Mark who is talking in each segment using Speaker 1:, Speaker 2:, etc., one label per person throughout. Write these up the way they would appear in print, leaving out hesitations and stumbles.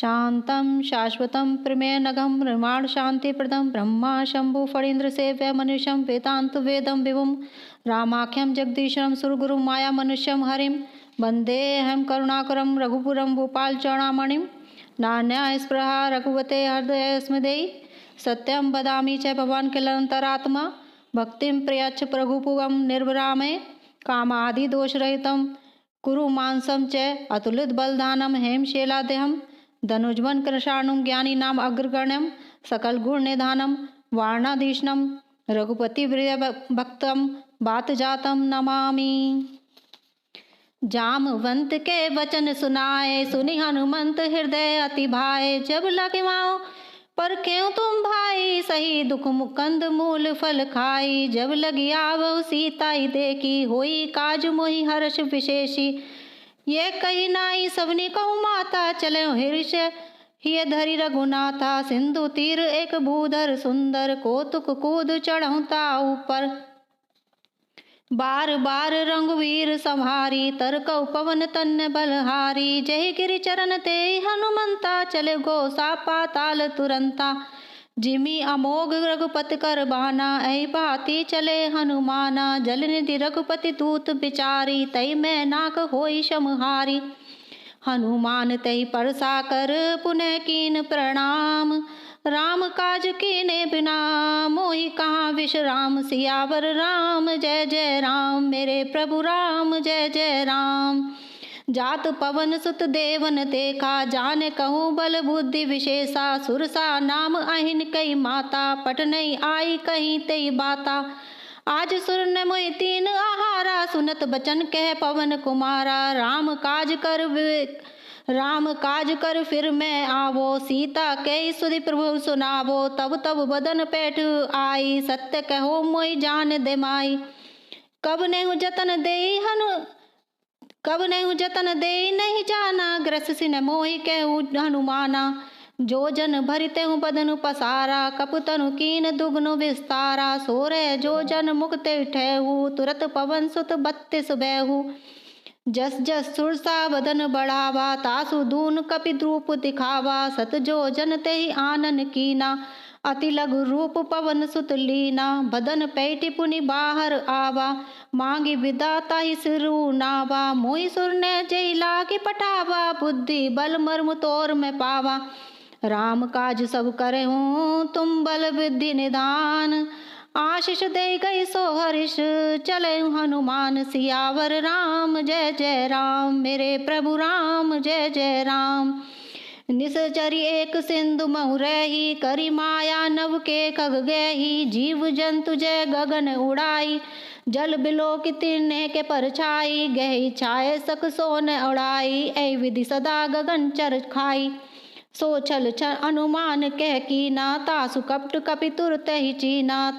Speaker 1: शांतं शाश्वतं प्रमेयनघं निर्माण शांतिप्रदं ब्रह्मा शंभु फणीन्द्र सेव्य मनुष्यं वेदांत वेदं विभुं रामाख्यं जगदीशं सुरगुरुं माया मनुष्यं हरिं वन्देऽहं करुणाकरं रघुपुरं भूपालचरणामणिं नान्यास्पृहा रघुवते हृदयस्मिदेहि सत्यं वदामि च भवान् किलन्तरात्मा भक्तिं प्रयच्छ प्रभुपुगं निर्वरामे कामादिदोषरहितं कुरु मांसं च अतुलितबलधानं हेमशैलादेहं धनुज्वन कृशाणुं ज्ञानी नाम अग्रगण्यं सकल गुण निधानम वारणाधीशनम रघुपति भक्तम बात जातम नमामि। जामवंत के वचन सुनाए सुनि हनुमंत हृदय अति भाए। जब लगे माओ पर क्यों तुम भाई सही दुख मुकंद मूल फल खाई। जब लगी आवो सीताई देखी होई काज मोहि हर्ष विशेषी। ये कही नाई सबने कहूँ माता चले हर्ष हिय धरी रघुनाथा। सिंधु तीर एक भूधर सुंदर कौतुक कूद चढ़ौता ऊपर। बार बार रंगवीर संहारी तरकौ पवन तन्न बलहारी। जय गिरि चरण ते हनुमंता चले गोसा पाताल तुरंता। जिमी अमोघ रघुपति कर बाना ऐ भांति चले हनुमाना। जल निधि रघुपति दूत बिचारी तई मैं नाक होई समहारी। हनुमान तई परसा कर पुनः कीन प्रणाम। राम काज कीने बिना मोहि कहाँ विश्राम। सियावर राम जय जय राम मेरे प्रभु राम जय जय राम। जात पवन सुत देवन देखा जाने कहूँ बल बुद्धि विशेषा। सुरसा नाम अहिन कई माता पट नहीं आई कहीं तई बाता। आज सुर ने मोहि तीन आहारा सुनत बचन कह पवन कुमारा। राम काज कर फिर मैं आवो सीता कई सुधि प्रभु सुनावो। तब तब बदन पैठ आई सत्य कहो मोहि जान दे माई। कब नहीं जतन दे नहीं जाना। ग्रस सिन मोहि कहूँ हनुमाना। जो जन भरिते हूँ बदन पसारा कपुतनु कीन दुगनु विस्तारा। सोरे जो जन मुक्ते ठहु तुरत पवन सुत 32 बेहु। जस जस सुरसा बदन बढ़ावा तासु दून कपि द्रूप दिखावा। सत जो जन तेहि आनन कीना अति लघु रूप पवन सुत लीना। बदन पैठी पुनि बाहर आवा मांगी विदाता ही सिरु नावा। मोहि सुर ने जय लागी पठावा बुद्धि बल मर्म तोर में पावा। राम काज सब करे हूँ तुम बल विद्धि निधान। आशीष दे गई सो हरिष चले हनुमान। सियावर राम जय जय राम मेरे प्रभु राम जय जय राम। निसचरी एक सिंधु महु रही करी माया नव के खग गही। जीव जंतु जय गगन उड़ाई जल बिलो की तिरने के परछाई। गही छाए सक सोन उड़ाई ऐ विधि सदा गगन चर खाई। सो छल अनुमान कह कीना तासु कपट कपि तुरत ही चीना।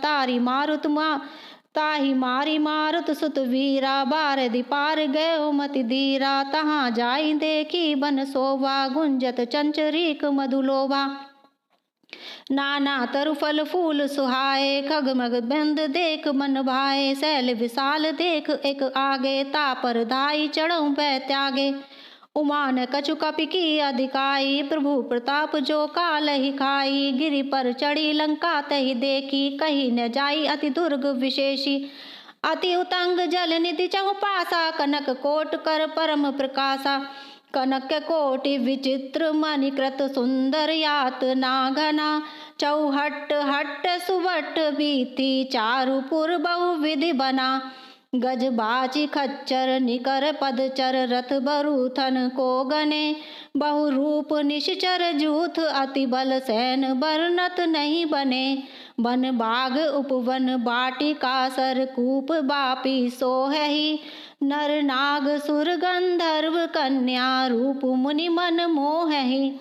Speaker 1: ताही मारी मारुत सुत वीरा। बार दिपार गयो मति धीरा तहाँ जाई देखी बन सोवा। गुंजत चंचरीक मधुलोवा नाना तरु फल फूल सुहाए। खगमग बंद देख मन भाए शैल विशाल देख एक आगे। तापर धाई चढ़ऊ बै त्यागे उमान कछु कपि की अधिकाई। प्रभु प्रताप जो काल ही खाई गिरि पर चढ़ी लंका तही देखी। कही न जाई अति दुर्ग विशेषी। अति उतंग जल निधि चहु पासा। कनक कोट कर परम प्रकाशा। कनक कोटि विचित्र मणिकृत सुंदर यातना घना। चौहट हट सुवट बीती चारुपुर बहुविधि बना। गज बाची खच्चर निकर पदचर रथ बरूथन को गने। बहुरूप निश्चर जूथ अति बल सैन बरनत नहीं बने। वन बाग उपवन बाटिका सर कूप बापी सोहहि। नर नाग सुर गंधर्व कन्या रूप मुनि मन मोहहि।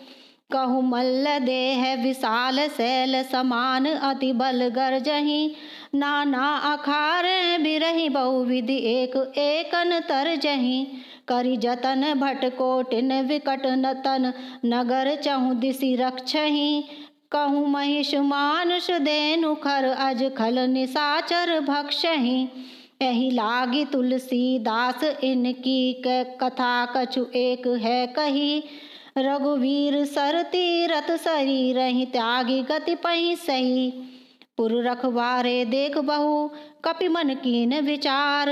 Speaker 1: कहु मल्ल देह विशाल शैल समान अति बल गर्जहि। नाना अखारे बिरहि बहुविधि एक एकन तरजहि। करि जतन भट कोटिन विकट नतन नगर चहु दिशि रक्षहि। कहूँ महिष मानुष देनु खर अज खल निसाचर भक्षहि। एहि लागी तुलसीदास इनकी कथा कछु एक है कही। रघुवीर सर तीरथ सही रही त्यागी गति पही सही। पुर रखवारे देख बहु कपि मन कीन विचार।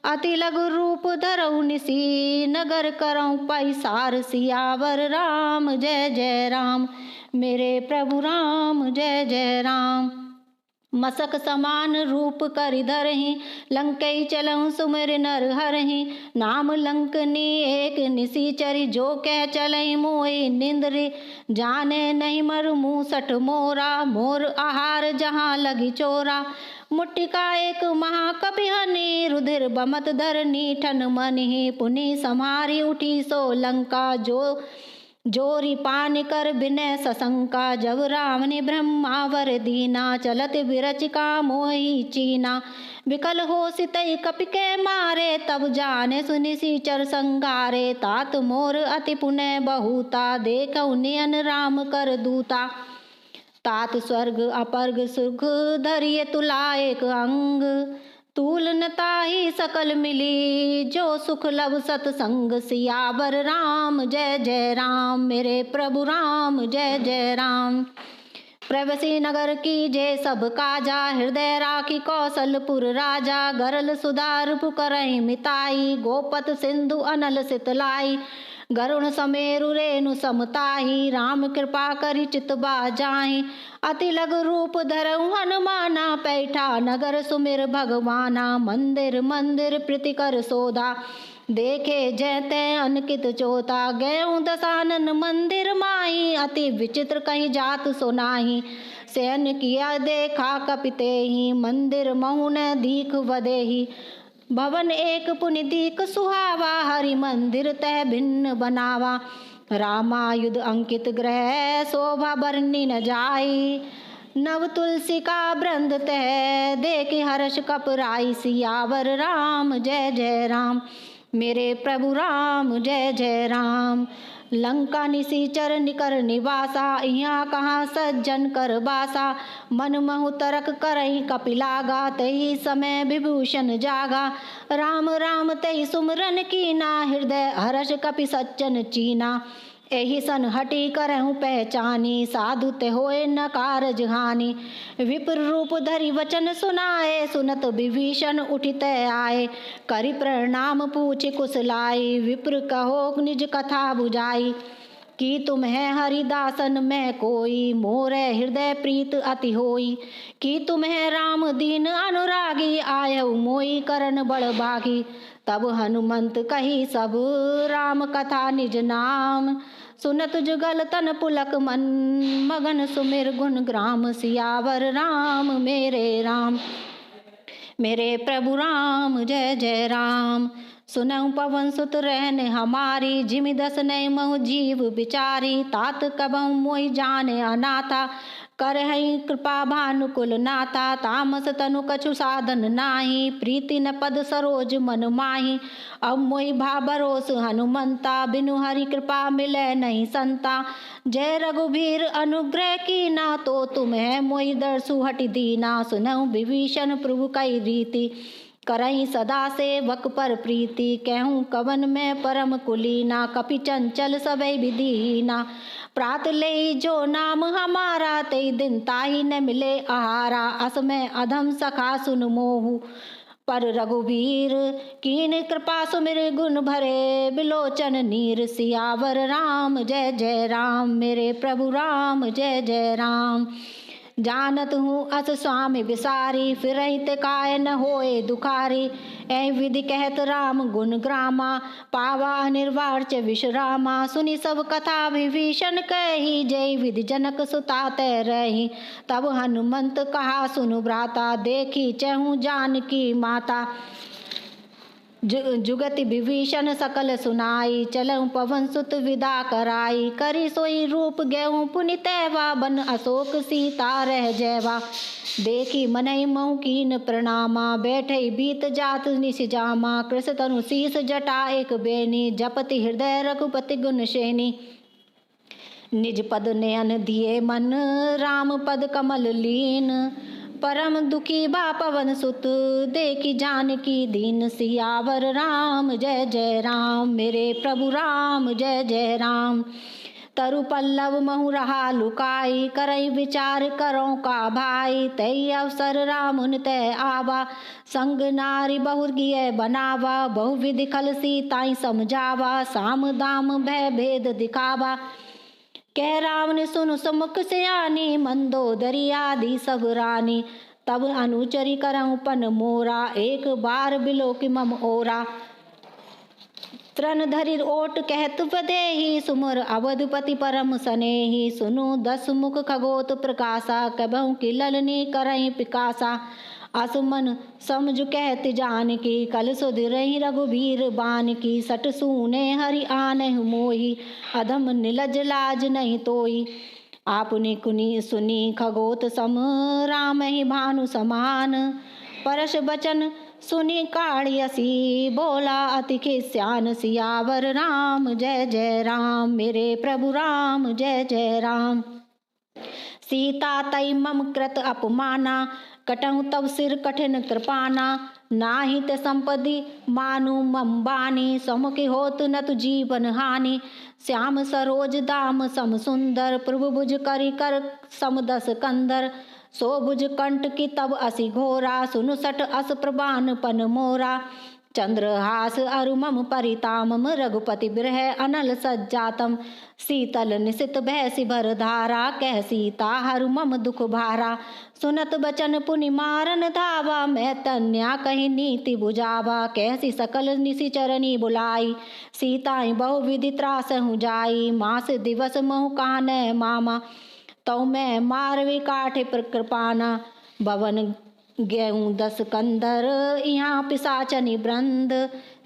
Speaker 1: अति लघु रूप धरऊ निसी नगर करऊं पैसार। सियावर राम जय जय राम मेरे प्रभु राम जय जय राम। मसक समान रूप करि धरहि लंकई चलऊं सुमिर नर हरहि। नाम लंकनी एक निसीचरी जो कह चलई मोहि निंद्रि। जाने नहीं मरु मूसठ मोरा मोर आहार जहाँ लगी चोरा। मुट्टिका एक महाकपि हनि रुधिर बमत धरनी ठन मनि। पुनि समारी उठी सो लंका जो जोरी पान कर बिनय सशंका। जब राम ने ब्रह्मावर दीना चलत विरचिका मोहि चीना। विकल हो सितई कपि के मारे तब जाने सुनि सीचर संगारे। तात मोर अति पुण्य बहुता देखऊ नियन राम कर दूता। तात स्वर्ग अपर्ग सुख धरिय तुला एक अंग। तूल न ताहि सकल मिली जो सुख लब सतसंग। सियावर राम जय जय राम मेरे प्रभु राम जय जय राम। प्रवसी नगर की जय सब काजा हृदय राखी कौशलपुर राजा। गरल सुधार पुकरहि मिताई गोपत सिंधु अनल सितलाई। गरुण समेरु रेणु समताही राम कृपा करि चित बाजाहि। अति लघु रूप धरऊ हनुमाना पैठा नगर सुमिर भगवाना। मंदिर मंदिर प्रीति कर सोधा देखे जयते अनकित चोता। गयऊ दसानन मंदिर माही अति विचित्र कहीं जात सुनाही। सैन किया देखा कपितेहि मंदिर महु न दीख वदेहि। भवन एक पुनि दीक सुहावा हरि मंदिर तह भिन्न बनावा। रामायुध अंकित ग्रह शोभा बरनी न जाई। नव तुलसी का बृंद तह देखि हर्ष कपराई। सियावर राम जय जय राम मेरे प्रभु राम जय जय राम। लंका निसीचर निकर निवासा यहाँ कहाँ सज्जन कर बासा। मन महु तरक करई कपिलागा तही समय विभूषण जागा। राम राम तही सुमरन कीना हृदय हर्ष कपि सज्जन चीना। एहि सन हटी करहु पहचानी साधु ते होए न कारज हानि। विप्र रूप धरि वचन सुनाए सुनत विभीषण उठित आए। करि प्रणाम पूछि कुशलाई विप्र कहो निज कथा बुझाई। कि तुम है हरिदासन में कोई मोरे हृदय प्रीत अति होई। कि तुम है राम दीन अनुरागी आयऊ मोई करन बड़ बागी। तब हनुमंत कही सब राम कथा निज नाम। सुनत जुगल तन पुलक मन मगन सुमिर गुण ग्राम। सियावर राम मेरे प्रभु राम जय जय राम। सुनऊ पवन सुत रहन हमारी जिमि दस नय महु जीव बिचारी। तात कबहु मोहि जाने अनाथा करहि कृपा भानुकुल नाथा। तामस तनु कछु साधन नाही प्रीति न पद सरोज मन माही। अब मोहि भा भरोस हनुमंता बिनु हरि कृपा मिलै नहीं संता। जय रघुबीर अनुग्रह कीना तो तुम है मोहि दर्शु हटि दीना। सुनऊ विभीषण प्रभु कई रीति करई सदा सेवक पर प्रीति। कहूँ कवन में परम कुलीना कपि चंचल सबई विदीना। प्रात ले जो नाम हमारा ते दिन ताही न मिले आहारा। अस में अधम सखा सुन मोहु पर रघुवीर कीन कृपा सुमिर गुण भरे बिलोचन नीर। सियावर राम जय जय राम मेरे प्रभु राम जय जय राम। जानत हूँ अस स्वामी विसारी फिरहि ते काय न होए दुखारी। ऐ विधि कहत राम गुण ग्रामा पावा निर्वाच विश्रामा। सुनि सब कथा विभीषण कही जय विधि जनक सुता तै रही। तब हनुमंत कहा सुनु भ्राता देखी चहु जानकी माता। जुगति विभीषण सकल सुनाई चलऊं पवन सुत विदा कराई। करी सोई रूप गेहूं पुनि तैवा बन अशोक सीता रह जैवा। देखी मनई महु कीन प्रणामा बैठे बीत जात निस जामा। कृष तनु शीस जटा एक बेनी जपति हृदय रघुपति गुण शेनी। निज पद नयन दिए मन राम पद कमल लीन। परम दुखी बा पवन सुत देखी जानकी दीन सियावर राम जय जय राम। मेरे प्रभु राम जय जय राम। तरु पल्लव महु रहा लुकाई करई विचार करो का भाई। तई अवसर रामुन तय आवा संग नारी बहु गिय बनावा। बहुविधि खल सीताई समझावा साम दाम भय भेद दिखावा। कह राम ने सुनु समुख से आनी मंदोदरी आदि सब रानी। तब अनुचरी करऊं पन मोरा एक बार बिलो कि मम ओरा। तृण धरि ओट कहत बदेही सुमर अवधपति परम सनेही। सुनु दस मुख खगोत प्रकाशा कबहु की ललनी करई पिकासा। असमन समझ कहत जानकी कल सुधरहि रघुबीर बान की। सट सूने हरि आनहु मोही अधम निलज लाज नहीं तोई। आपने कुनी सुनी खगोत सम राम ही भानु समान। परश बचन सुनी काढ़ियसी बोला अति खिस्यान। सियावर राम जय जय राम। मेरे प्रभु राम जय जय राम। सीता तई मम कृत अपमाना कटहु तब सिर कठिन कृपाना। नाही ते संपदि मानु मम बानी समुखि होत न तु जीवन हानि। श्याम सरोज दाम सम सुंदर प्रभु भुज करि कर सम दस कंदर। सो भुज कंठ की तब असि घोरा सुनु सट अस प्रबान पन मोरा। चंद्रहास अरु मम परितामम रघुपति बिरह अनल सज्जातम। शीतल निशित भैसी भर धारा कह सीता हरु मम दुख भारा। सुनत बचन पुनि मारन धावा मैं तन्या कही नीति बुझावा। कैसी सकल निशिचरनी बुलाई सीताई बहु विधि त्रास हूँ जाई। मास दिवस महु कानय मामा तो मैं मारवी काठे प्रकृपाना। भवन गेहूं दस कंदर यहाँ पिसाचनी ब्रंद।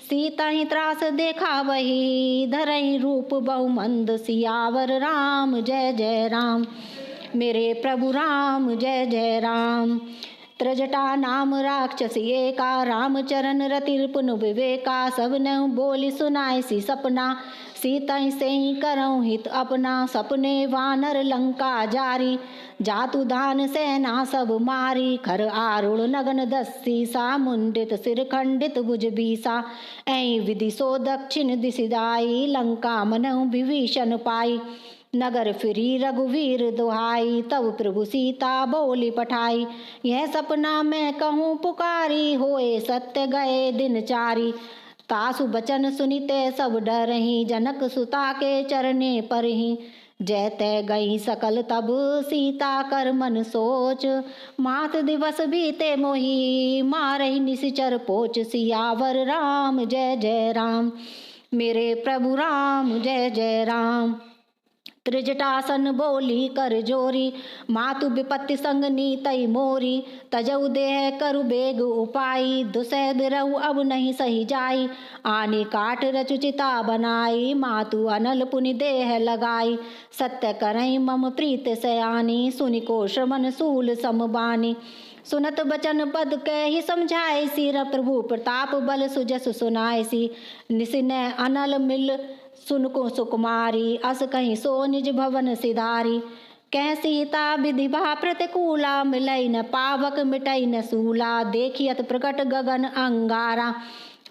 Speaker 1: सीता ही त्रास देखा वही धरई रूप बहुमंद। सियावर राम जय जय राम। मेरे प्रभु राम जय जय राम। त्रिजटा नाम राक्षसी एका रामचरण रति पुन विवेका। सब न बोली सुनाई सी सपना सीता से ही करऊं हित अपना। सपने वानर लंका जारी जातु धान सेना सब मारी। खर आरूढ़ नगन दस्सी सा मुंडित सिर खंडित भुज बीसा। ऐ विधि सो दक्षिण दिशिदाई लंका मनहु विभीषण पाई। नगर फिरी रघुवीर दुहाई तब प्रभु सीता बोली पठाई। यह सपना मैं कहूँ पुकारी होए सत्य गए दिन चारी। तासु बचन सुनिते सब डरहि जनक सुता के चरने परहि। जैते गई सकल तब सीता कर मन सोच। मात दिवस बीते मोही मारहि निशिचर पोच। सियावर राम जय जय राम। मेरे प्रभु राम जय जय राम। त्रिजटासन बोली कर जोरी मातु विपत्ति संग नीतई मोरी। तजऊ देह करु बेग उपाई दुसह बिरहु अब नहीं सही जाई। आनी काट रचुचिता बनाई मातु अनल पुनि देह लगाई। सत्य करई मम प्रीत सयानी सुनि को श्रवण सूल समबानी। सुनत बचन पद कह ही समझाए सी प्रभु प्रताप बल सुजस सुनाए सी। निसिने अनल मिल सुनको सुकुमारी अस कहीं सो निज भवन सिधारी। कह सीता विधि भा प्रतिकूला मिलई न पावक मिटई न सूला। देखियत प्रकट गगन अंगारा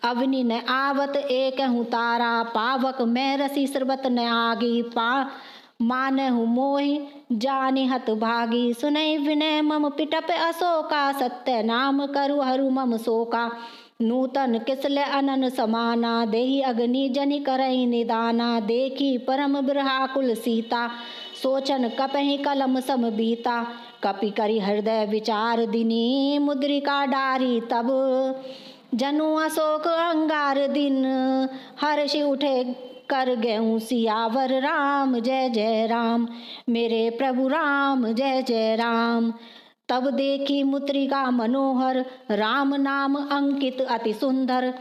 Speaker 1: अवनि न आवत एक हूँ तारा। पावक मैं रसी सर्वत न आगी पा मानहु मोहि जानि हत भागी। सुनई विनय मम पिटप अशोका सत्य नाम करु हरु मम शोका। नूतन किसले अनन समाना देहि अग्नि जनि करई निदाना। देखी परम बिरहाकुल सीता सोचन कपहि कलम सम बीता। कपि करि हृदय विचार दिनी मुद्रिका डारी तब। जनु अशोक अंगार दिन हर्षि उठे कर गेहूँ। सियावर राम जय जय राम। मेरे प्रभु राम जय जय राम। तब देखी मुद्रिका मनोहर राम नाम अंकित अति सुंदर।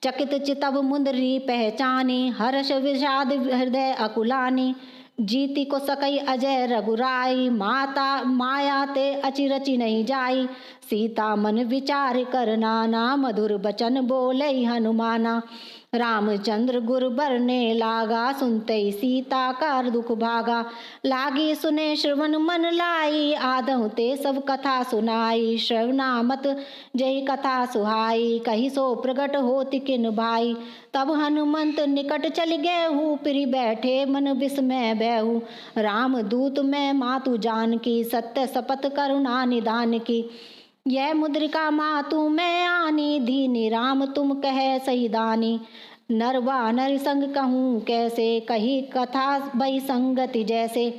Speaker 1: चकित चितब मुंदरी पहचानी हर्ष विषाद हृदय अकुलानी। जीती को सकई अजय रघुराई माता माया ते अचि रचि नहीं जाई। सीता मन विचार कर नाना मधुर बचन बोले हनुमाना। रामचंद्र गुर बरने लागा, सुनते ही सीता का दुख भागा। लागी सुने श्रवण मन लाई, आदहु ते सब कथा सुनाई। श्रवणामत जय कथा सुहाई, कही सो प्रगट होति किन भाई। तब हनुमंत निकट चल गएहू, पिरी बैठे मन विस्मय बैहू। राम दूत मैं मातु जान की, सत्य शपथ करुणा निदान की। यह मुद्रिका मातु मैं आनी, दीनी राम तुम कहे सही दानी। नरवा नर संग कहूँ कैसे, कही कथा बई संगति जैसे।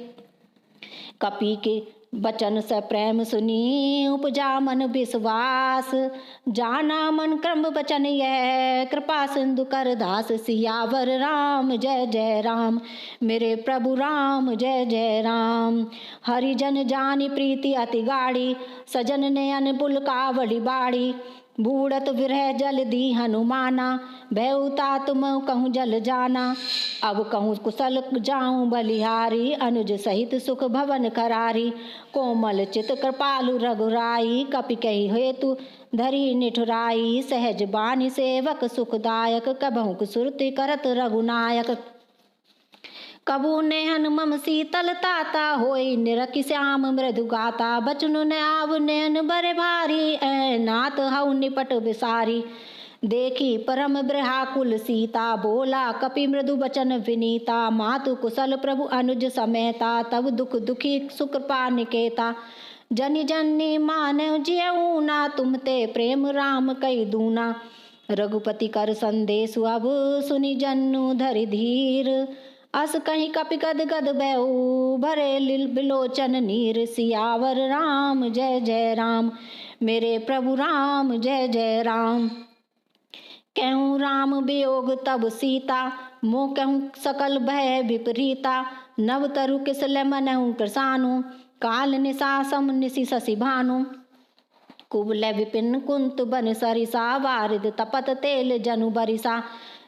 Speaker 1: कपि के बचन से प्रेम सुनी, उपजा मन विश्वास। जाना मन क्रम बचन यह, कृपा सिंधु कर दास। सियावर राम जय जय राम, मेरे प्रभु राम जय जय राम। हरिजन जानी प्रीति अति गाढ़ी, सजन ने अनबुल कावड़ी बाड़ी। बूढ़त विरह जल दी हनुमाना, भयउता तुम कहूँ जल जाना। अब कहूँ कुशल जाऊँ बलिहारी, अनुज सहित सुख भवन करारी। कोमल चित कृपालु रघुराई, कपि कही हेतु धरी निठुराई। सहज बानी सेवक सुखदायक, कबहु सुरति करत रघुनायक। कबू नेहन मम शीतल ताता, होई निरखि श्याम मृदु गाता। बचनु न आव नैन बरे भारी, ऐ नाथ हऊ निपट विसारी। देखी परम ब्रहाकुल सीता, बोला कपि मृदु बचन विनीता। मातु कुशल प्रभु अनुज समेता, तब दुख दुखी सुकृपा निकेता। जनि जननी मान जियऊ ना, तुम ते प्रेम राम कई दूना। रघुपति कर संदेश अब सुनि जनु धरि धीर। अस कहीं कपि गद गद बैऊ, भरे बिलोचन नीर। सियावर राम जय जय राम, मेरे प्रभु राम जय जय राम। कहूँ राम वियोग तब सीता, मोह कहूँ सकल भय विपरीता। नव तरु किसल मनहु कृसानु, काल निशा सम निशि शशि भानु। कुबल विपिन कुंत बन सरिसा, वारिद तपत तेल जनु बरिसा।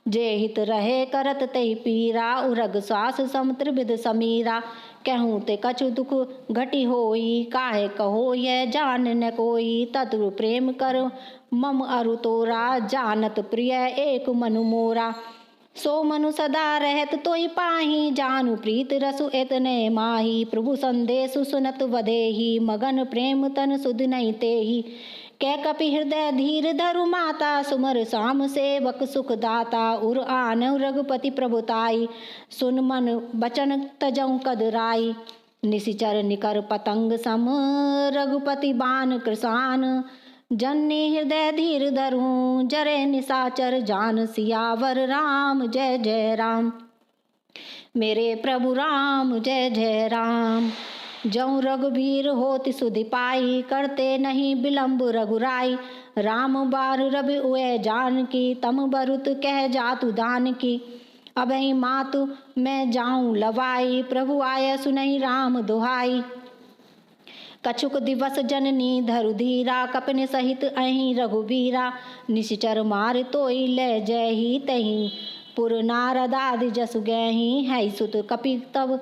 Speaker 1: जे हित रहे करत ते पीरा, उरग श्वास सम त्रिविध समीरा। कहूँ ते कछु दुख घटी होई, काहे कहो यह जान न कोई। ततु प्रेम कर मम अरु तोरा, जानत प्रिय एक मनु मोरा। सो मनु सदा रहत तोई पाही, जानु प्रीत रसु एतने माही। प्रभु संदेशु सुनत वदेही, मगन प्रेम तन सुध नहीं तेही। कै कपि हृदय धीर धरु माता, सुमर साम सेवक सुख दाता। उर आनहु रघुपति प्रभुताई, सुन मन बचन तजऊ कदराई। निशिचर निकर पतंग सम, रघुपति बान कृसान। जननी हृदय धीर धरू, जरे निशाचर जान। सियावर राम जय जय राम, मेरे प्रभु राम जय जय राम। जऊँ रघुबीर होति सुधि पाई, करते नहीं विलम्ब रघुराई। राम बार रवि उए जान की, तम बरुत कह जातु दान की। अबहि मातु मैं जाऊँ लवाई, प्रभु आय सुनहि राम दुहाई। कछुक दिवस जननी धरु धीरा, कपने सहित अहि रघुबीरा। निशिचर मार तोई ले जयहि, तहि पुर नारद आदि जसु गयहि। है सुत कपि तब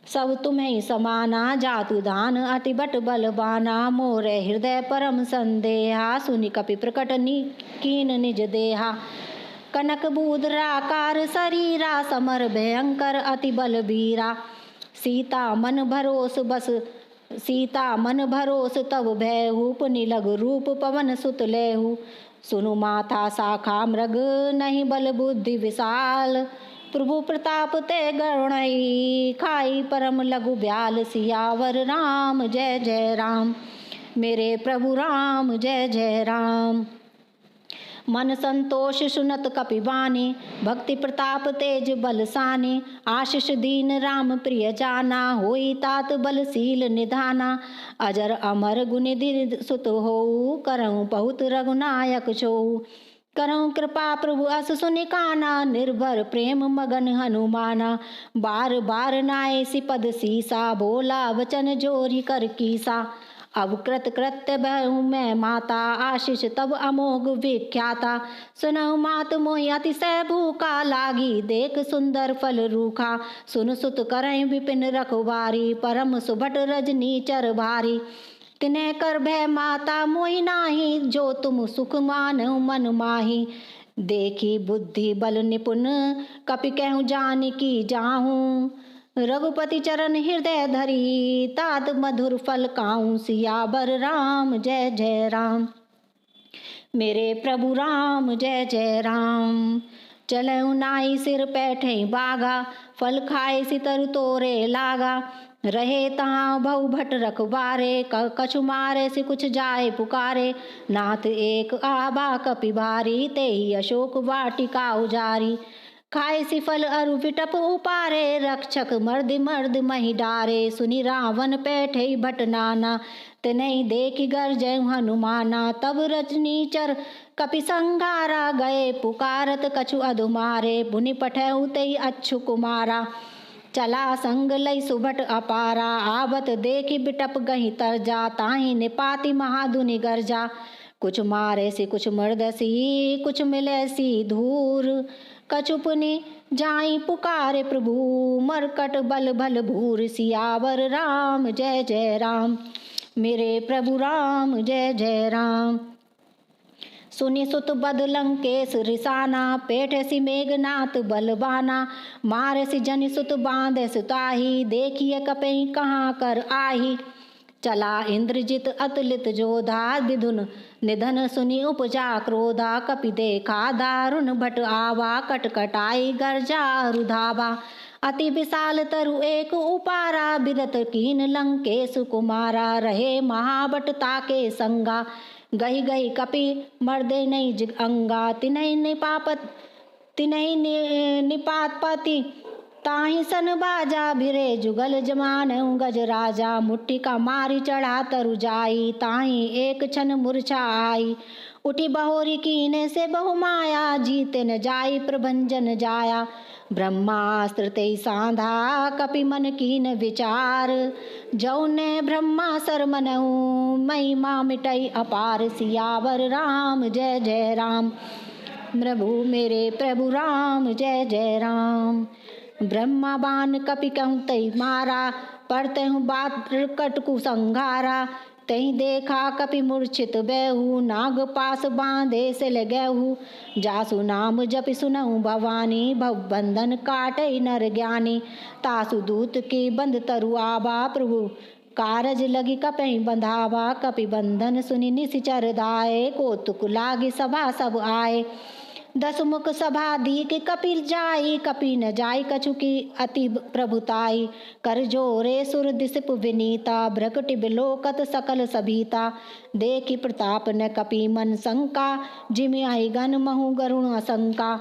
Speaker 1: सब तुम्हें समाना, जातु दान अति बट बलवाना। मोरे हृदय परम संदेहा, सुनि कपि प्रकट कीन निज देहा। कनक बूधराकार शरीरा, समर भयंकर अति बलबीरा। सीता मन भरोस तब भयहु, पुनिलग रूप पवन सुत लेहु। सुनु माथा शाखा मृग, नहीं बल बुद्धि विशाल। प्रभु प्रताप ते गरुणई, खाई परम लघु ब्याल। सियावर राम जय जय राम, मेरे प्रभु राम जय जय राम। मन संतोष सुनत कपिबानी, भक्ति प्रताप तेज बलसानी। आशीष दीन राम प्रिय जाना, होई तात बलशील निधाना। अजर अमर गुणिधि सुत होऊ, करऊँ बहुत रघुनायक छोऊ। करऊँ कृपा प्रभु अस सुनि काना, निर्भर प्रेम मगन हनुमाना। बार बार नाय सिपद सीसा, बोला वचन जोरी कर कीसा। अब कृत कृत्य बहु मैं माता, आशीष तब अमोघ विख्याता। सुनहु मात मोहि अतिशय भूखा, लागी देख सुंदर फल रूखा। सुन सुत करहि विपिन रखवारी, परम सुभट रजनी चर भारी। तिन्ह कर भय माता मोहि नाही, जो तुम सुख मानहु मन माही। देखी बुद्धि बल निपुण कपि कहूँ जान की जाहूँ। रघुपति चरण हृदय धरी तात मधुर फल काऊँ। सियावर राम जय जय राम। मेरे प्रभु राम जय जय राम। चलऊ नाई सिर पैठे बागा फल खाए सितर तोरे लागा। रहे तहाँ बहु भट रखबारे कछु मारे से कुछ जाए पुकारे। नाथ एक आबा कपि भारी तेहि अशोक वाटिका उजारी। खाए सी फल अरु विटप उपारे रक्षक मर्द मर्द मही डारे। सुनि रावण पैठे भट नाना तिनहि देखि गरजै हनुमाना। तब रजनीचर कपि संघारा गए पुकारत कछु अधुमारे। पुनि पठऊ तेहि अच्छु कुमारा चला संग लई सुभट अपारा। आवत देखि बिटप गही तरजा ताहि निपाति महाधुनि गरजा। कुछ मारे सी कुछ मर्दसी कुछ मिले सी धूर। कछु पुनि जाई पुकारे प्रभु मरकट बल भल भूर। सियावर राम जय जय राम। मेरे प्रभु राम जय जय राम। सुनि सुत बद लंकेश रिसाना पेठ सि मेघनाथ बलवाना। मार सि जन सुत बांधे सुताही देखिए कपहि कहाँ कर आही। चला इंद्रजित अतुलित जोधा विधुन निधन सुनि उपजा क्रोधा। कपि देखा दारुण भट आवा कटकटाई गर्जा रुधावा। अति विशाल तरु एक उपारा बिरत कीन लंकेश कुमारा। रहे महाबट ताके संगा गही गही कपि मर्दे नहीं जिग अंगा। तिनहि निपात पति ताहि सन बाजा। भिरे जुगल जमानऊ गज राजा मुट्ठी का मारी चढ़ा तरु जाई। ताहि एक क्षण मूर्छा आई उठी बहोरी कीने से बहु माया। जीते न जाई प्रभंजन जाया ब्रह्मास्त्र ते सांधा कपि मन कीन विचार। जौने ब्रह्मा सर मनऊ महिमा मिटई अपार। सियावर राम जय जय राम। प्रभु मेरे प्रभु राम जय जय राम। ब्रह्मा बाण कपि कहूँ तई मारा पढ़ते हूँ बात कटकु संघारा। तही देखा कपि मूर्छित बेहू नाग पास बांधे से लगेहू। जासु नाम जपि सुनऊ भवानी भव बंधन काटई नर ज्ञानी। तासु दूत की बंद तरु आबा प्रभु कारज लगी कपि बंधावा। कपि बंधन सुनि निशिचर दाए कौतुक लागी सभा सब आए। दस मुख सभा दीक कपिल जाई कपि न जाई कछु की अति प्रभुताई। कर जोरे सुर दिसप विनीता भ्रकटि बिलोकत सकल सभीता। देखि प्रताप न कपि मन शंका जिमि आई गन महु गरुण असंका।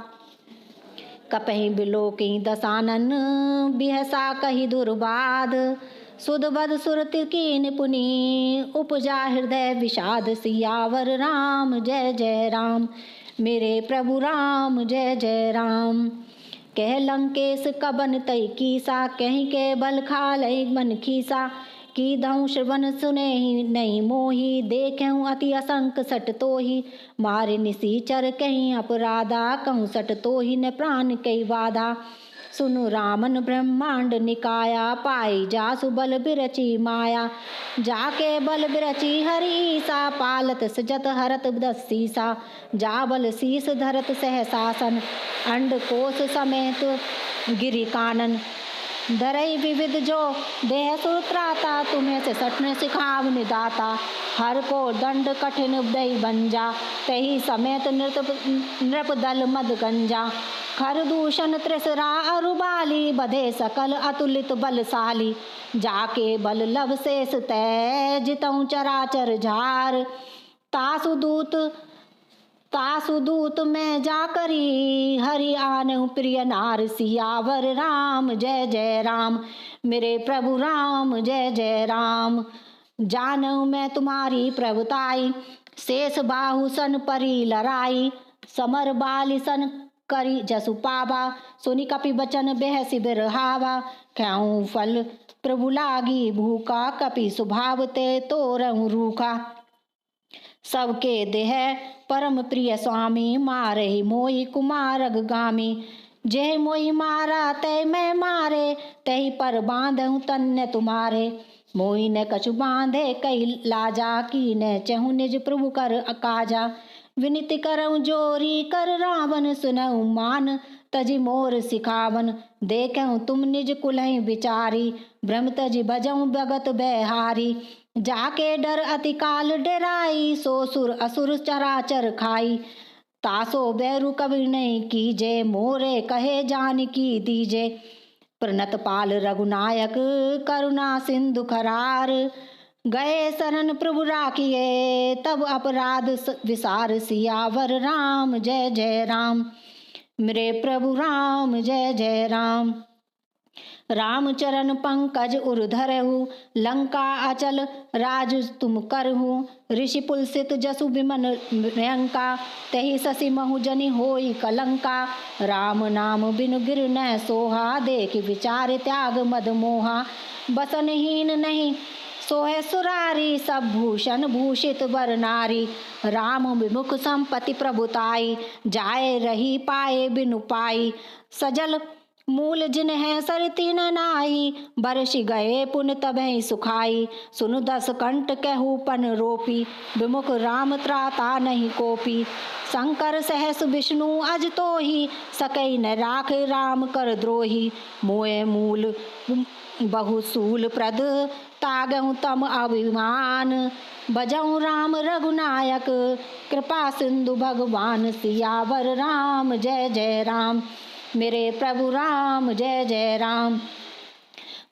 Speaker 1: कपहि बिलोकि दसानन बिहसा कही दुर्बाद। सुध बद सुरति कीन पुनि उपजा हृदय विषाद। सियावर राम जय जय राम। मेरे प्रभु राम जय जय राम। कह लंकेश कबन तई कीसा कहीं के बल खालई मन खीसा। की दऊं श्रवण सुने ही नहीं मोही देखूं अति असंक सट तोही। मारे निसीचर कहीं अपराधा कहूँ सट तोही न प्राण कई बाधा। सुनु रामन ब्रह्मांड निकाया पाई जासु बल बिरची माया। जाके बल बिरची हरीसा पालत सजत हरत दसीसा। जा बल शीस धरत सहसासन अंड कोश समेत गिरि कानन। धरई विविध जो देह सुत्राता तुम्हें से सटने सिखाव निदाता। हर को दंड कठिन दई बंजा तही समेत नृप दल मद गंजा। खर दूषण त्रिसरा अरुबाली बधे सकल अतुलित बलशाली। जाके बल लव शेष तय जितऊं चराचर झार। तासु दूत में जाकरी हरि आनऊ प्रिय नार। सियावर राम जय जय राम। मेरे प्रभु राम जय जय राम। जानऊ मैं तुम्हारी प्रभुताई शेष बाहु सन परी लड़ाई। समर बाली सन करी जसु पावा सुनि कपि बचन बेहसि बिरहावा। ख्याऊं फल प्रभु लागी भूखा कपि स्वभाव ते तोरहूं रूखा। सबके देह परम प्रिय स्वामी मारहि मोहि कुमारग गामी। जेह मोहि मारा तय मैं मारे तही पर बांधहूं तन्य तुम्हारे। मोहि न कछु बांधे कई लाजा की न चहु निज प्रभु कर काजा। विनित करऊँ जोरी कर रावण सुनऊँ मान, तजी मोर सिखावन देखऊँ तुम निज कुलहि विचारी, भ्रम तजी भजऊँ भगत बेहारी। जाके डर अति काल डेराई, सो सुर असुर चराचर खाई। तासो बैरु कबि नहीं कीजे, मोरे कहे जानकी दीजे। प्रणत पाल रघुनायक करुणा सिंधु खरार, गए शरण प्रभु राखिए तब अपराध विसार। सियावर राम जय जय राम, मेरे प्रभु राम जय जय राम। राम चरण पंकज उर धरहु, लंका अचल राज तुम करहु। ऋषि पुलसित जसु विमन प्रियंका, तहि शशि महु जनि होई कलंका। राम नाम बिनु गिर न सोहा, देख विचार त्याग मद मोहा। बसनहीन नहीं सोहे सुरारी, सब भूषण भूषित वर नारी। राम विमुख संपत्ति प्रभुताई, जाए रही पाए बिनु पाई। सजल मूल जिन है सरती न नाई, बरस गए पुन तबहि सुखाई। सुनु दस कंठ कहू पन रोपी, विमुख राम त्राता नहीं कोपी। शंकर सहस विष्णु अज तोहि, सकई न राख राम कर द्रोही। मोए मूल बहुसूल प्रद, तागहु तम अभिमान। भजऊँ राम रघुनायक, कृपा सिंधु भगवान। सियावर राम जय जय राम, मेरे प्रभु राम जय जय राम।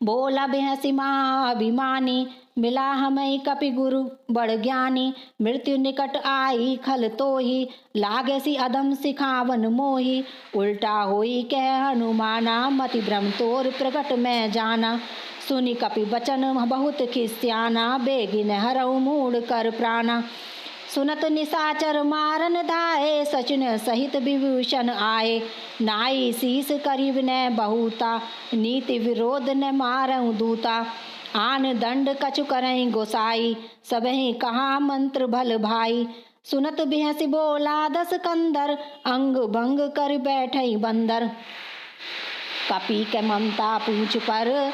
Speaker 1: बोला बिहसी महाअभिमानी, मिला हमें कपि गुरु बड़ ज्ञानी। मृत्यु निकट आई खल तोहि, लागे सी अधम सिखावन मोहि। उल्टा होई कह हनुमाना, मति भ्रम तोर प्रगट में जाना। सुनि कपि बचन बहुत खिस्याना, बेगिन हरऊ मूढ़ कर प्राणा। सुनत निशाचर मारन धाये, सचिन सहित विभूषण आए। नाई शीस करीब न बहुता, नीति विरोध न मारऊ दूता। आन दंड कछु करई गोसाई, सबहि कहा मंत्र भल भाई। सुनत बिहसी बोला दस कंदर, अंग भंग कर बैठई बंदर। कपि के ममता पूछ पर,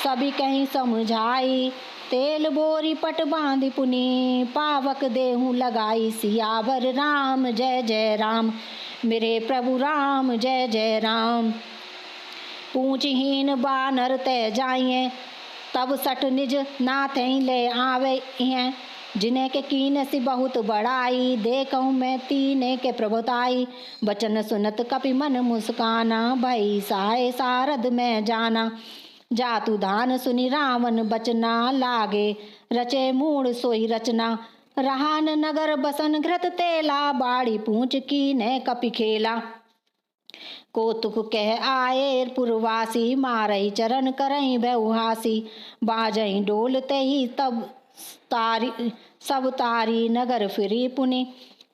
Speaker 1: सभी कहीं समझाई। तेल बोरी पट बांध पुनि, पावक देहूँ लगाई। सियावर राम जय जय राम, मेरे प्रभु राम जय जय राम। पूछहीन बानर ते जाइए, तब सठ निज नाथ ले आवे हैं। जिन्हें के कीन सी बहुत बड़ाई, देखूँ मैं तीने के प्रभुताई। बचन सुनत कपि मन मुस्काना, भई साय सारद में जाना। जातु धान सुनि रावण बचना, लागे रचे मूढ़ सोई रचना। रहान नगर बसन घृत तेला, बाड़ी पूछ की ने कपि खेला। कौतुक कह आए पुरवासी, मारई चरण करई बहुहासी। बाजई डोलते ही तब तारी सब तारी, नगर फिरी पुनि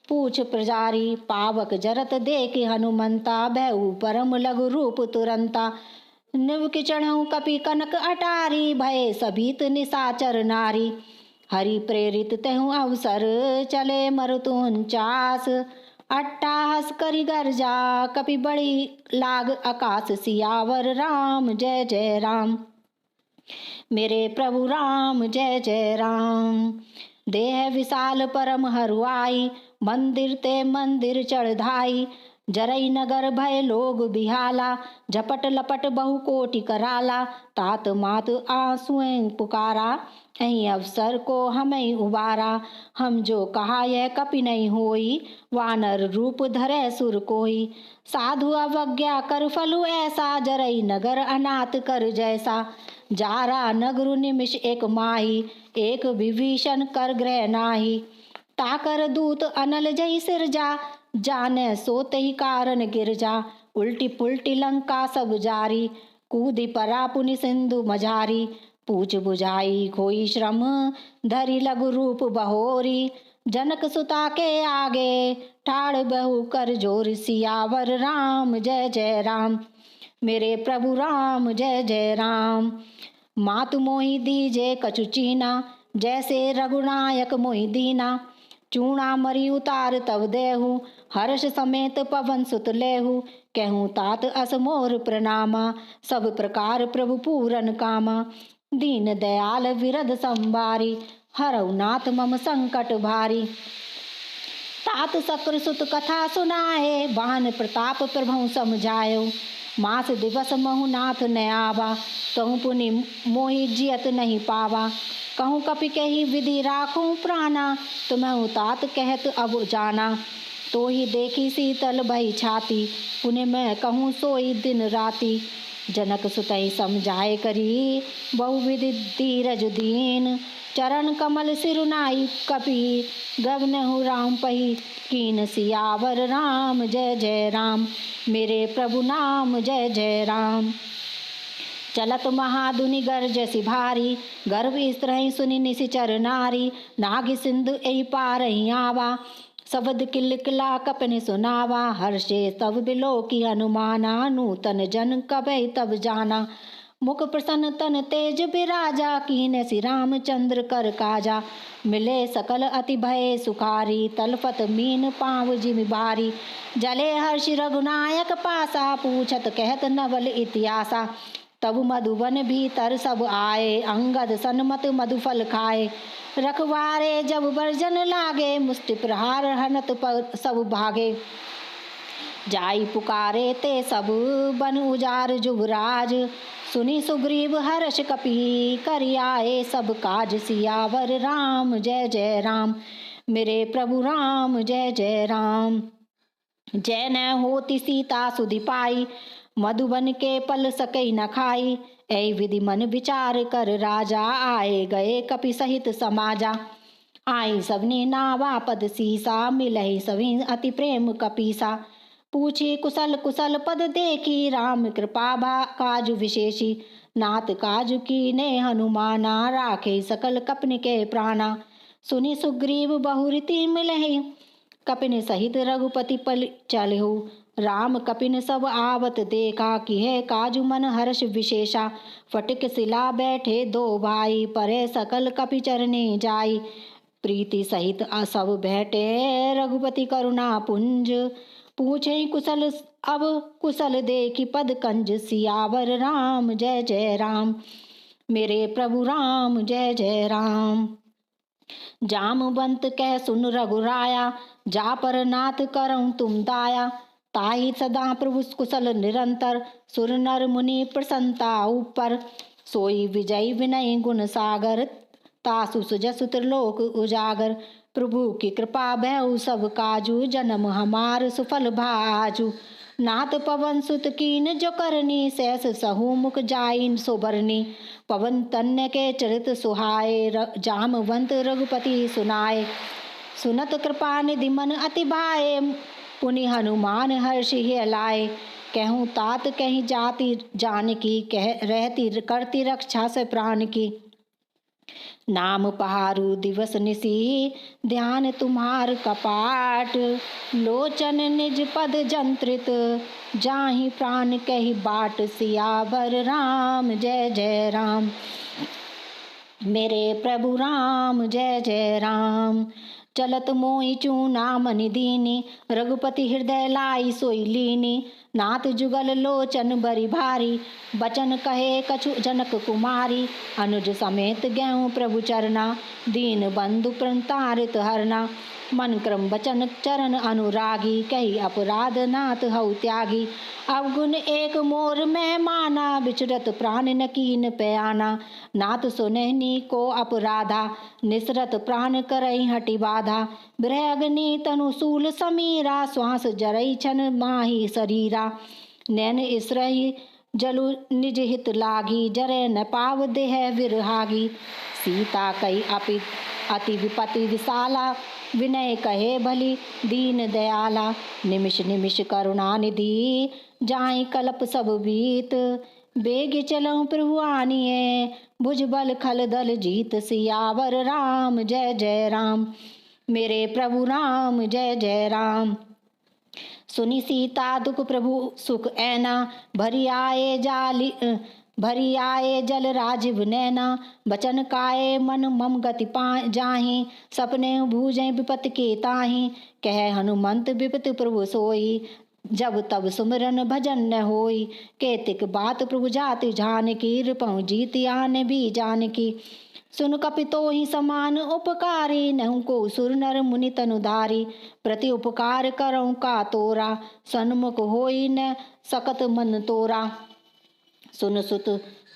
Speaker 1: पूछ प्रजारी। पावक जरत देख हनुमंता, भयउ परम लघु रूप तुरंता। निव की चढ़ऊ कपि कनक अटारी, भय सभीत निशाचर नारी। हरि प्रेरित तेहु अवसर, चले मरुतु 49। अट्टाहस करि गर्जा, कपि बड़ी लाग आकाश। सियावर राम जय जय राम, मेरे प्रभु राम जय जय राम। देह विशाल परम हरुआई, मंदिर ते मंदिर चढ़धाई। जरई नगर भय लोग बिहाला, झपट लपट बहु कोटि कराला। तात मात आंसुएं पुकारा, अहीं अवसर को हमें उबारा। हम जो कहा यह कपि नहीं होई, वानर रूप धरे सुर कोई। साधु अवज्ञा कर फलु ऐसा, जरई नगर अनाथ कर जैसा। जारा नगरु निमिष एक माही, एक विभीषण कर ग्रह नाही। ताकर दूत अनल जही सिरजा, जाने सोते ही कारण गिरजा। उल्टी पुल्टी लंका सब जारी, कूदी परा पुनि सिंधु मझारी। पूछ बुझाई खोई श्रम, धरी लघु रूप बहोरी। जनक सुता के आगे, ठाड़ बहु कर जोर। सियावर राम जय जय राम, मेरे प्रभु राम जय जय राम। मातु मोहि दीजे कछु चीना, जैसे रघुनायक मोहि दीना। चूड़ा मरी उतार तब देहु, हर्ष समेत पवन सुत लेहु। कहूँ तात अस मोर प्रणामा, सब प्रकार प्रभु पूरन कामा। दीन दयाल विरध संवारी, हरऊ नाथ मम संकट भारी। तात सकर सुत कथा सुनाए, बान प्रताप प्रभु समझायो। मास दिवस महु नाथ न आवा, कहूँ पुनि मोहि जियत नहीं पावा। कहूँ कपि कही विधि राखूं प्राणा, तुम्हें तात कहत अब जाना। तो ही देखी शीतल भई छाती, पुनि मैं कहूँ सोई दिन राती। जनक सुतई समझाए करी, बहुविधि धीरज दीन। चरण कमल सिरुनाई कपि, गवनहु राम पही कीन। सियावर राम जय जय राम, मेरे प्रभु नाम जय जय राम। चलत महादुनि गरजसि भारी, गर्भ स्त्रहि सुनि निशिचर नारी। नाग सिंधु एहि पारहि आवा, शब्द किल किला कपनि सुनावा। हर्षे तब बिलो की हनुमाना, नूतन जन कबै तब जाना। मुख प्रसन्न तन तेज बिराजा, कीने श्री रामचंद्र कर काजा। मिले सकल अति भय सुखारी, तलपत मीन पाँव जिमि भारी। जले हर्षि रघुनायक पासा, पूछत कहत नवल इतिहासा। तब मधुबन भीतर सब आए, अंगद सन्मत मधुफल खाए। रखवारे जब वर्जन लागे, मुष्टि प्रहार हनत सब भागे। जाई पुकारे ते सब बन उजार जुबराज, सुनी सुग्रीव हर्ष कपि करियाए सब काज। सियावर राम जय जय राम, मेरे प्रभु राम जय जय राम। जय न होती सीता सुधि पाई, मधुबन के पल सकई न खाई। ऐ विधि मन विचार कर राजा, आए गए कपि सहित समाजा। आई सबने नावा पद सीसा, मिलहि सभी अति प्रेम कपीसा। पूछी कुशल कुशल पद देखी, राम कृपा काजु विशेषी। नाथ काजु कीने हनुमाना, राखे सकल कपन के प्राणा। सुनि सुग्रीव बहुरीति मिलहि, कपिन सहित रघुपति पल चलहु। राम कपिन सब आवत देखा, किहे काजु मन हर्ष विशेषा। फटिक शिला बैठे दो भाई, परे सकल कपि चरने जाई। प्रीति सहित सब बैठे, रघुपति करुणा पुंज। पूछे कुशल अब कुशल देखी पद कंज। सियावर राम जय जय राम, मेरे प्रभु राम जय जय राम। जामवंत कह सुन रघुराया, जा पर नाथ करऊं तुम दाया। ताहि सदा प्रभु कुशल निरंतर, सुर नर मुनि प्रसन्नता ऊपर। सोई विजय विनय गुण सागर, तासु सुजसु त्रिलोक उजागर। प्रभु की कृपा भयउ सब काजू, जन्म हमार सुफल भाजू। नाथ पवन सुत कीन जो करनी, सहस सहु मुख जाइन सोबरनी। पवन तन्य के चरित सुहाए, जामवंत रघुपति सुनाए। सुनत कृपा निधि मन अति भाए, पुनि हनुमान हर्षि लाए। कहूँ तात कहीं जाति जानकी, कह रहती करती रक्षा से प्राण की। नाम पहारु दिवस निसी, ध्यान तुम्हार कपाट। लोचन निज पद जंत्रित, जाहि प्राण कही बाट। सियावर राम जय जय राम, मेरे प्रभु राम जय जय राम। चलत मोहि चूना मनि दीनी, रघुपति हृदय लाई सोई लीनी। नाथ जुगल लोचन बरि भारी, बचन कहे कछु जनक कुमारी। अनुज समेत गयऊँ प्रभु चरना, दीन बंधु प्रतारित हरना। मन क्रम बचन चरण अनुरागी, कही अपराध नाथ हऊ त्यागी। अवगुण एक मोर में माना, बिचरत प्राण न कीन पयाना। नाथ सुनहनी को अपराधा, निसरत प्राण करई हटि बाधा। गृह अग्नि तनु शूल समीरा, श्वास जरई छन माही शरीरा। नैन इसरहि जलु निज हित लागी, जरे न पाव देह विरहागी। सीता कई अति विपति विशाला, विनय कहे भली दीन दयाला। निमिष निमिष करुणा निधि, जाहि कल्प सब बीत। बेग चलऊं प्रभु आनिए, भुजबल खल दल जीत। सियावर राम जय जय राम, मेरे प्रभु राम जय जय राम। सुनी सीता दुख प्रभु सुख ऐना, भरी आए जल राजीव नैना। बचन काए मन मम गति जाहि, सपने भूजै विपत के ताहि। कह हनुमंत विपत प्रभु सोई, जब तब सुमिरन भजन न होई, केतिक बात प्रभु जाति जानकी, रिपउ जीति आन भी जानकी। सुन कपि तो ही समान उपकारी, नहु को सुर नर मुनि तनुधारी। प्रति उपकार करऊँ का तोरा, सन्मुख होई न सकत मन तोरा। सुन सुत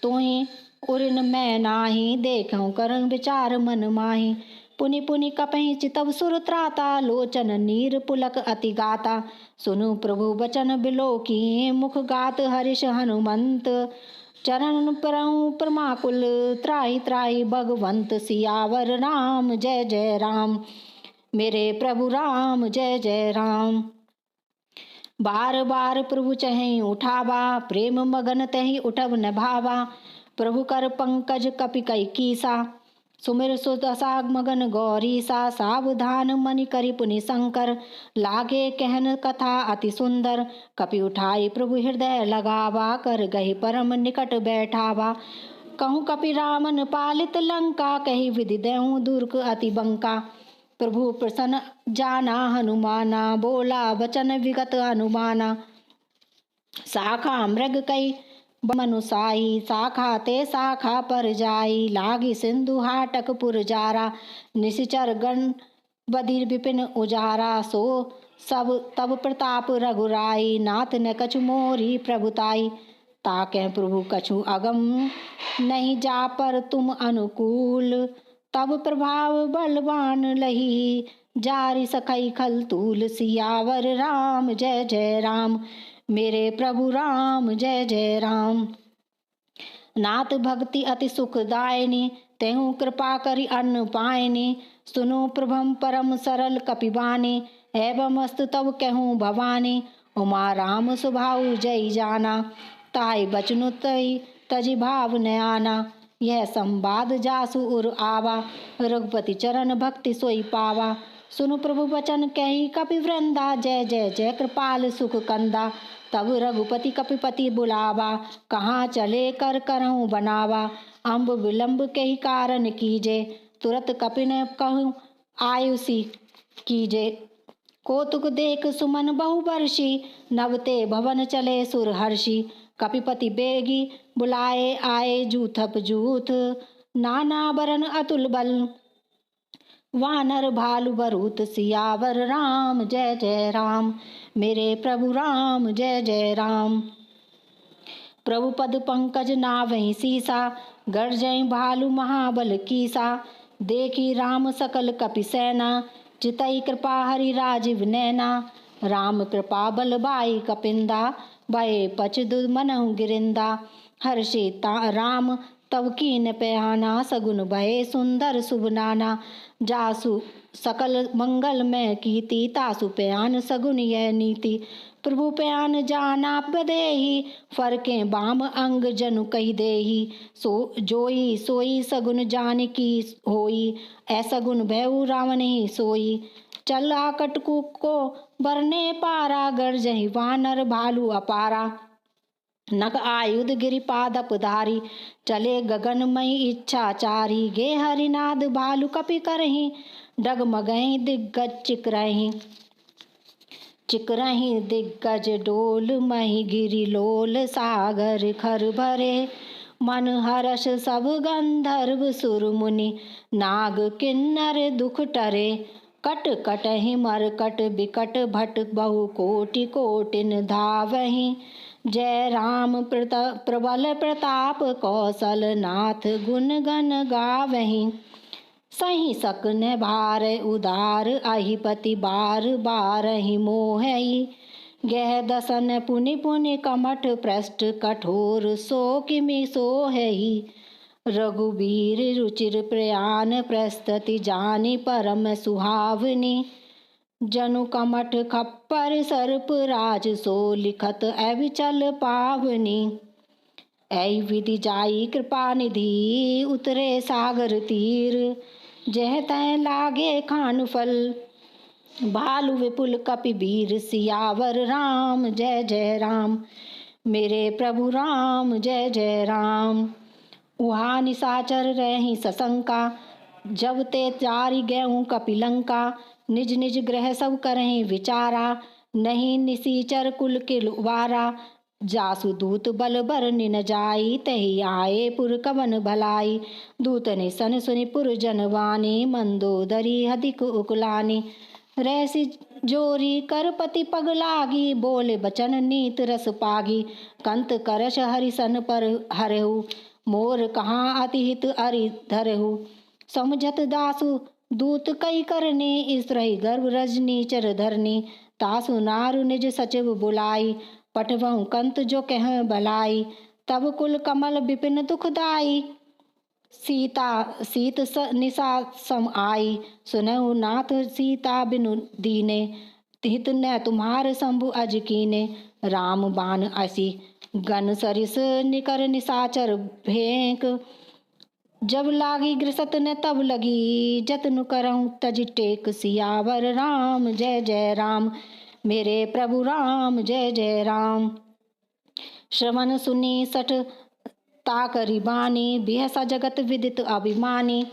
Speaker 1: तोहि उरिन मैं नाही, देखऊँ करऊँ विचार मन माही। पुनि पुनि कपहि चितव सुर त्राता, लोचन नीर पुलक अति गाता। सुनु प्रभु बचन बिलोकी, मुख गात हरिष हनुमंत। चरण परऊँ परमाकुल, त्राहि त्राहि भगवंत। सियावर राम जय जय राम, मेरे प्रभु राम जय जय राम। बार बार प्रभु चहई उठावा, प्रेम मगन तहि उठब न भावा। प्रभु कर पंकज कपि कई कीसा, सुमिर सुदशा मगन गौरी सा। सावधान मनि करि पुनि शंकर, लागे कहन कथा अति सुंदर। कपि उठाई प्रभु हृदय लगावा, कर गहि परम निकट बैठावा। कहूँ कपि रामन पालित लंका, कही विधि देहूँ दूर अति बंका। प्रभु प्रसन्न जाना हनुमाना, बोला वचन विगत अनुमाना। शाखा मृग कई मनुसाई, शाखा ते शाखा पर जाई। लागी सिंधु हाटक पुर जारा, निशिचर गण बधिर विपिन उजारा। सो सब तब प्रताप रघुराई, नाथ न कछु मोरी प्रभुताई। ताके प्रभु कछु अगम नहीं, जा पर तुम अनुकूल। तब प्रभाव बलवान लही, जारी सखई खल तूल। सियावर राम जय जय राम, मेरे प्रभु राम जय जय राम। नाथ भक्ति अति सुखदायिनी, तेहु कृपा करि अन्न पायनी। सुनो प्रभम परम सरल कपिबानी, एवं अस्तु तब कहूँ भवानी। उमा राम स्वभाव जय जाना, ताई बचनु तई तजि भाव न आना। यह संवाद जासु उर आवा, रघुपति चरण भक्ति सोई पावा। सुनु प्रभु वचन कही कपि वृंदा, जय जय जय कृपाल सुख कंदा। तब रघुपति कपिपति बुलावा, कहाँ चले कर करहूँ बनावा। अम्ब विलम्ब के कारण कीजे, तुरत कपिन कहूँ आयुषी कीजे। कौतुक देख सुमन बहु बरसी, नवते भवन चले सुर हर्षि। कपिपति बेगी बुलाए आए, जूथप जूथ नाना बरन अतुल बल। वानर भालु बरूत, सियावर राम जय जय राम, मेरे प्रभु राम जय जय राम। प्रभु पद पंकज नावहि सीसा, गर्जय भालु महाबल कीसा। देखी राम सकल कपि सेना, चितई कृपा हरि राजीव नैना। राम कृपा बल बाई कपिंदा, भय पचदु मनहु गिरिंदा। हर्षिता राम तब कीन प्याना, सगुन भय सुंदर शुभ नाना। जासु सकल मंगल में कीति, तासु प्यान सगुन यह नीति। प्रभु प्यान जाना बदेही, फरके बाम अंग जनु कही देही। सो जोई सोई सगुन जान की होई, ऐसा गुण भयउ रावण ही सोई। चला कटकु को बरने पारा, गर्जहि वानर भालु अपारा। नग आयुध गिरिपादप धारी, चले गगनमयी इच्छाचारी। गे हरिनाद भालु कपि करहि, डगमगहि दिग्गज चिकरहि। चिकरहि दिग्गज डोल मही, गिरि लोल सागर खर भरे। मन हर्ष सब गंधर्व सुर मुनि, नाग किन्नर दुख टरे। कट कटहि मरकट बिकट भट, बहु कोटि कोटिन धावहि। जय राम प्रबल प्रताप, कौशल नाथ गुण गण गावहि। सही सक न भार उदार, अहिपति बार बारहि मोहई। गह दसन पुनि पुनि कमठ, पृष्ठ कठोर सो किमि सोहहि। रघुबीर रुचिर प्रयान, प्रस्तति जानि परम सुहावनी। जनु कमठ खप्पर सर्प राज, सो लिखत अविचल पावनी। ऐ विधि जाई कृपा निधि, उतरे सागर तीर। जह तह लागे खान फल, भालु विपुल कपि वीर। सियावर राम जय जय राम, मेरे प्रभु राम जय जय राम। उहा निशाचर रही सशंका, जब ते जारी गयऊँ कपि लंका। निज निज ग्रह सब करहीं विचारा, नहीं निसीचर कुल किलवारा, जासु दूत बल बर निन जाई, तही आए पुर कवन भलाई। दूत ने सन सुनि पुर जनवानी, मंदोदरी अधिक उकलानी। रैसी जोरी करपति पग लागी, बोले बचन नीत रस पागी। कंत करश हरिसन पर हरहु, मोर कहाँ अति हित अरि धरहु। समझत दासु दूत कई करने, इस रही गर्भ रजनी चर धरनी। तासु नारु निज सचिव बुलाई, पठवहु कंत जो कह भलाई। तब कुल कमल विपिन दुखदाई, सीत निशा सम आई। सुनहु नाथ सीता बिनु दीने, हित न तुम्हार शंभु अज कीने। राम बाण असी गन सरिस, निकर निशाचर भेंक। जब लागी ग्रसत न तब लगी, जतन करऊं तज टेक। सियावर राम जय जय राम, मेरे प्रभु राम जय जय राम। श्रवण सुनी सठ ताकरी बानी, बिहसा जगत विदित अभिमानी।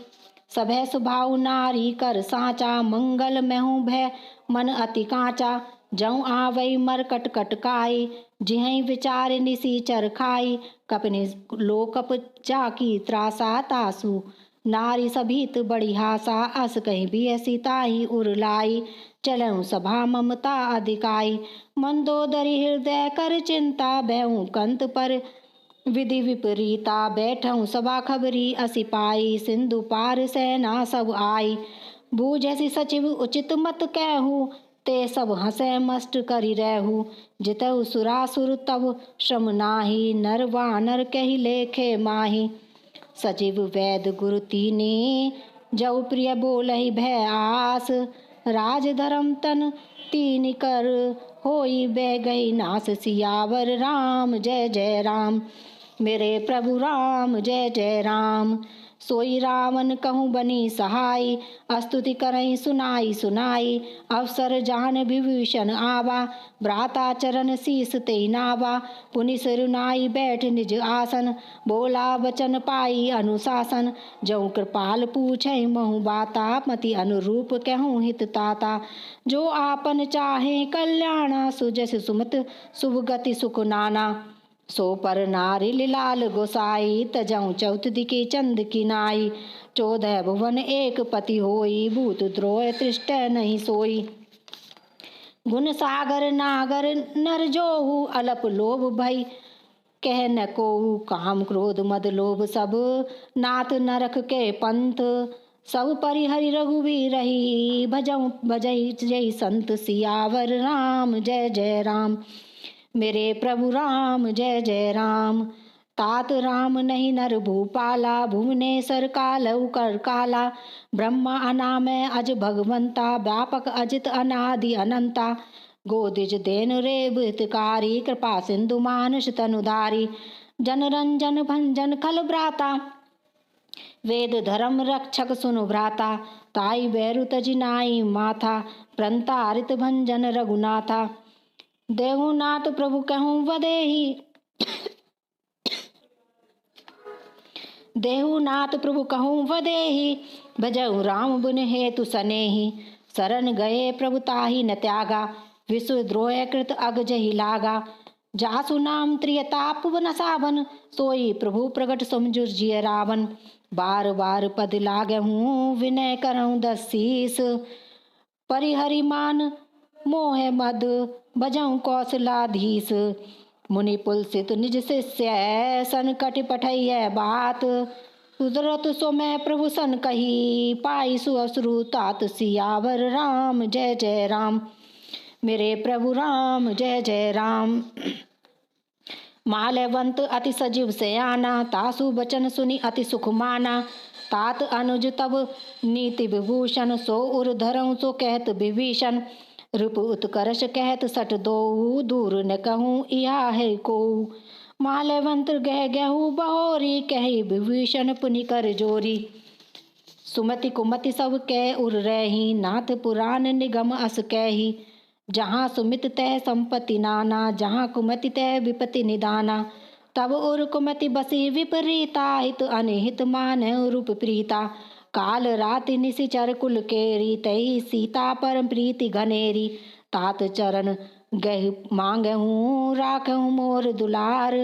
Speaker 1: सभय स्वभाव नारी कर साचा, मंगल महु भय मन अति कांचा। जऊ आवई मर कट कट काई, जिहई विचार निसीचर खाई। कपने लोकप जाकी त्रासा, तासु नारी सभीत बड़ी हासा। अस कहीं भी ऐसी ताही उरलाई, चलऊं सभा ममता अधिकाई। मंदोदरी हृदय कर चिंता, भयऊं कंत पर विधि विपरीता। बैठऊं सभा खबरी असी पाई, सिंधु पार सेना सब आई। बूझसी सचिव उचित मत कहूँ, ते सब हंसै मस्ट करी रहू। जितहु सुरासुर तब श्रम नाही, नर वानर कही लेखे माही। सचिव वैद गुरु तीनी, जऊ प्रिय बोलहि भय आस। राज धर्म तन तीन कर, होई बह गई नास। सियावर राम जय जय राम, मेरे प्रभु राम जय जय राम। सोई रावण कहूँ बनी सहाय, स्तुति करई सुनाई सुनाई। अवसर जान विभीषण आवा, भ्राता चरण शीस ते नावा। पुनि सिरुनाई बैठ निज आसन, बोला वचन पाई अनुशासन। जऊ कृपाल पूछै महु बाता, मति अनुरूप कहूँ हित ताता। जो आपन चाहे कल्याणा, सुजस सुमत शुभ गति सुख नाना। सो पर नारी लाल गोसाई, तजऊ चौथ दिके चंद की नाई। 14 भुवन एक पति होई, भूत द्रोह तृष्ट नहीं सोई। गुण सागर नागर नर जोहू, अलप लोभ भई कह न कोहू। काम क्रोध मद लोभ सब, नाथ नरक के पंथ। सब परिहरि रघुवीर रही, भजऊ भजई जय संत। सियावर राम जय जय राम, मेरे प्रभु राम जय जय राम। तात राम नहीं नर भूपाला, भुवनेश्वर कालऊ कर काला। ब्रह्मा अनामय अज भगवंता, व्यापक अजित अनादि अनंता। गोदिज देन रेव हितकारी, कृपा सिंधु मानुष तनुधारी। जन रंजन भंजन खल भ्राता, वेद धर्म रक्षक सुनु भ्राता। ताई बैरु तजि नाई माथा, प्रंतारित भंजन रघुनाथा। देहुनाथ प्रभु कहूँ वदेही, देहुनाथ प्रभु कहूँ वदेही। भजऊ राम बुन हेतु सनेही, शरण गए प्रभु ताहि न त्यागा। विश्व द्रोह कृत अग जहि लागा, जासु नाम त्रियताप न सावन। सोई प्रभु प्रगट समझुर जिय रावण। बार बार पद लागहूँ, विनय करऊँ 10 शीस। परिहरि मान मोह मद, भजऊँ कौशलाधीश। मुनि पुलसित निज शिष्य, संकट पठैय बात। सुदरत सो मैं प्रभु सन कही, पाई सुअसुरु तात। सियावर राम जय जय राम, मेरे प्रभु राम जय जय राम। माल्यवंत अति सजीव सयाना, तासु बचन सुनि अति सुख माना। तात अनुज तब नीति विभूषण, सो उर धरऊँ सो कहत विभीषण। रूप उत्कर्ष कहत सठ दोऊ, दूर न कहूँ इहा है कोऊ। माल्यवंत गह गहू बहोरी, कही विभीषण पुनि कर जोरी। सुमति कुमति सब कह उर रही, नाथ पुराण निगम अस कही। जहाँ सुमित तह संपत्ति नाना, जहाँ कुमति तह विपत्ति निदाना। तब उर कुमति बसी विपरीता, हित अनहित मान रूप प्रीता। काल राति निशिचर कुल केरी, तई सीता परम प्रीति घनेरी। तात चरण गह मांगहूँ राखहूँ मोर दुलार।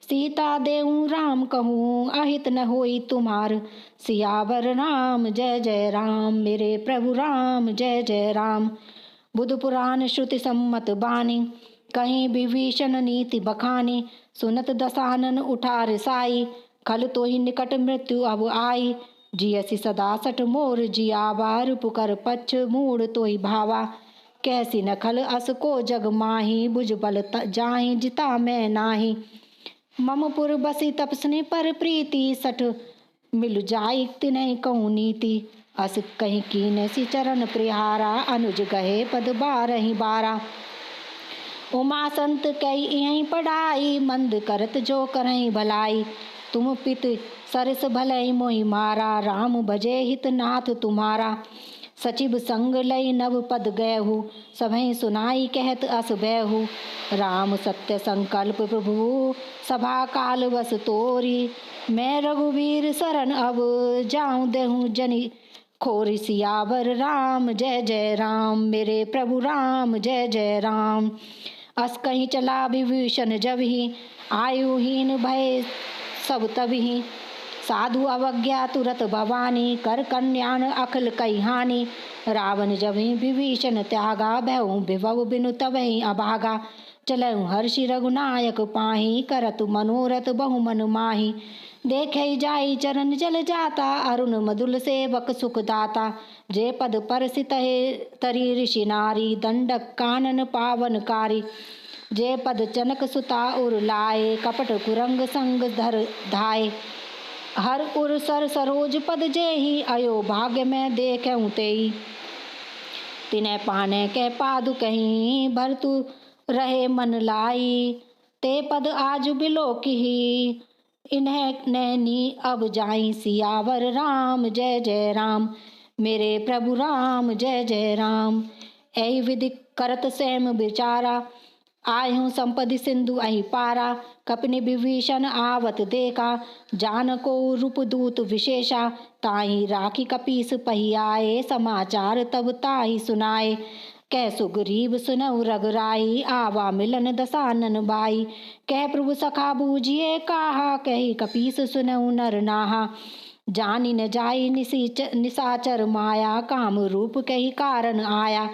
Speaker 1: सीता देऊँ राम कहूँ अहित न होई तुम्हार। सियावर राम जय जय राम मेरे प्रभु राम जय जय राम। बुध पुराण श्रुति सम्मत बानी कहीं विभीषण नीति बखानी। सुनत दसानन उठा रिसाई खल तो ही निकट मृत्यु अब आई। जियसी सदा सठ मोर जियावा पुकर पच्छ मूड तो ही भावा। कैसी न खल अस को जग माही बुझ बल जाहि जिता मैं नाही। ममपुर बसी तपस्नी पर प्रीति सठ मिल जाई तिनहि कहूँ नीति। अस कहीं कीन सी चरण प्रिहारा अनुज गहे पद बारहि बारा। उमा संत कई यहीं पढ़ाई मंद करत जो करहीं भलाई। तुम पित सरस भलई मोहि मारा राम भजे हित नाथ तुम्हारा। सचिव संग लई नव पद गयहु सभई सुनाई कहत अस बैहु। राम सत्य संकल्प प्रभु सभा काल बस तोरी। मैं रघुवीर शरण अब जाऊं देहूं जनि खोरी। सियावर राम जय जय राम मेरे प्रभु राम जय जय राम। अस कहीं चला विभीषण जब ही आयुहीन भय सब तबही। साधु अवज्ञा तुरत भवानी कर कन्यान अखिल कई हानि। रावण जब ही विभीषण त्यागा भयउ विभव बिनु तबहि अभागा। चलऊ हर्षि रघुनायक पाही करत मनोरथ बहु मन माही। देखे जाई चरण जल जाता अरुण मधुल सेवक सुख दाता। जे पद परसित तरी ऋषि नारी दंडक कानन पावनकारी। जे पद जनक सुता उर लाए कपट कुरंग संग धर धाय। हर उर सर सरोज पद जेहि अयो भाग्य में देखऊं तेई। तिने पाने के पादु कहीं भरतु रहे मन लाई। ते पद आज बिलो की इन्हें नैनी अब जाई। सियावर राम जय जय राम मेरे प्रभु राम जय जय राम। ऐ विधि करत सेम विचारा आयु संपदि सिंधु अहि पारा। कपनि विभीषण आवत देखा जानको रूप दूत विशेषा। ताहि राखी कपीस पहियाए समाचार तब ताहि सुनाए। कह सुग्रीव सुनऊ रघुराई आवा मिलन दसानन बाई। कह प्रभु सखा बूझिए काहा कही कपीस सुनऊ नर नाहा। जानी न जाई निसाचर माया काम रूप कही कारण आया।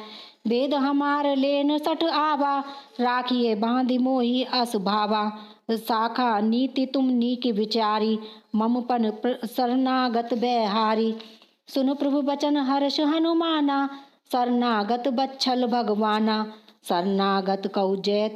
Speaker 1: वेद हमार लेन सठ आवा राखिए बांधि मोहि अस भावा। शाखा नीति तुम नीक विचारी ममपन शरणागत बैहारी। सुन प्रभु बचन हर्ष हनुमाना शरणागत बच्छल भगवाना। शरणागत कौ जय